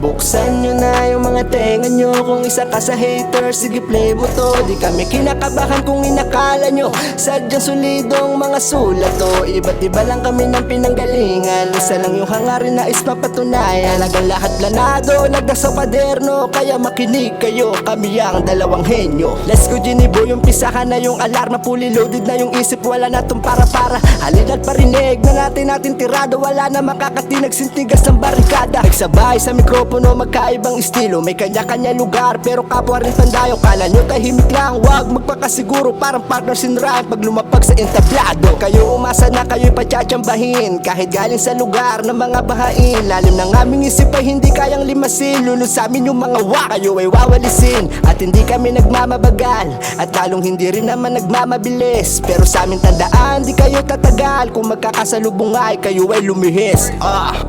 Buksan nyo na yung mga tenga nyo. Kung isa ka sa hater, sige play mo to. Di kami kinakabahan kung inakala nyo sadyang solidong mga sulat to. Iba't iba lang kami ng pinanggalingan. Isa lang yung hangarin na mapatunayan. Lagang lahat planado, lagdas sa paderno. Kaya makinig kayo, kami ang dalawang henyo. Let's go Ginibo, yung pisahan na yung alarma. Fully loaded na yung isip, wala na tong para-para. Halina't parinig na natin tirado. Wala na makakatinag, sintigas ng barikada. Nagsabay sa mikropono, magkaibang estilo. May kanya-kanya lugar, pero kapwa rin pandayo. Kala nyo tahimik lang, wag magpakasiguro. Parang partners in rhyme, pag lumapag sa entablado. Kayo umasa na kayo'y patsatsambahin, kahit galing sa lugar ng mga bahain. Lalim ng aming isip ay hindi kayang limasin. Lulod sa amin yung mga kayo ay wawalisin. At hindi kami nagmamabagal, at lalong hindi rin naman nagmamabilis. Pero sa amin tandaan, di kayo tatagal. Kung magkakasalubong ay kayo ay lumihis.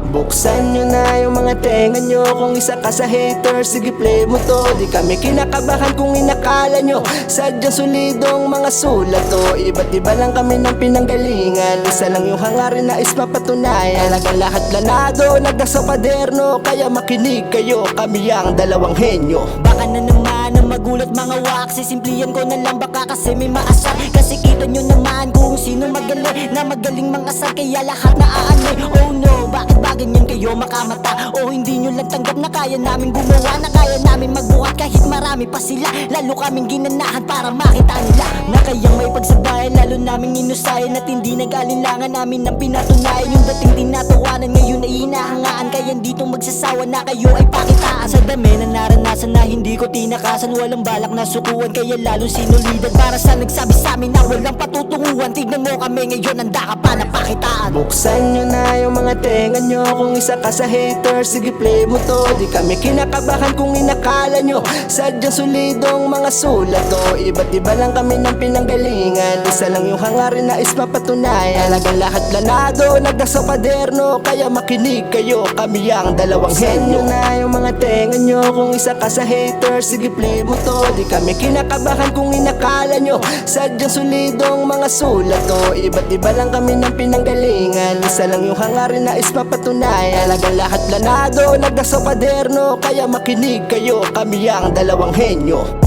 Buksan nyo na yung mga tenga nyo. Kung isa ka sa hater, sige play mo to. Di kami kinakabahan kung inakala nyo sadyang solidong mga sulat to. Iba't iba lang kami ng pinanggalingan. Isa lang yung hangarin na mapatunayan. Lagang lahat planado, lagdas sa paderno. Kaya makinig kayo, kami ang dalawang henyo. Baka na naman ang magulat mga wax. Sisimplihan ko na lang baka kasi may maasar. Kasi kita nyo naman kung sino magaling, na magaling mangasar. Kaya lahat na aanay. Oh no, bakit ba ganyan kayo makamata? O hindi nyo lang tanggap na kaya namin gumawa, na kaya namin magbuhat kahit marami pa sila. Lalo kaming ginanahan para makita nila na kayang may pagsabayan. Lalo naming inusayan at hindi nag-alinlangan namin ang pinatunayan. Yung dating tinatawanan ngayon ay hinahangaan. Kaya dito magsasawa na kayo ay pakitaan. Sa dami na naranasan na hindi ko tinakasan. Walang balak na sukuan, kaya lalong sinulidan. Para sa nagsabi sa amin na walang patutunguhan. Tignan mo kami ngayon, handa ka pa na pakitaan. Buksan nyo na yung mga tenga nyo. Kung isa ka sa hater, sige play mo to. Di kami kinakabahan kung inakala nyo sadyang solidong mga sulat to. Iba't iba lang kami ng pinanggalingan. Isa lang yung hangarin na mapatunayan. Lagang lahat planado, lagdas sa paderno. Kaya makinig kayo, kami ang dalawang henyo. Buksan nyo na yung mga tenga nyo. Kung isa ka sa hater, sige play mo to. Di kami kinakabahan kung inakala nyo sadyang solidong mga sulat to. Iba't iba lang kami ng pinanggalingan. Isa lang yung hangarin na mapatunayan. Lagang lahat planado, lagdas sa paderno. Kaya makinig kayo, kami ang dalawang henyo.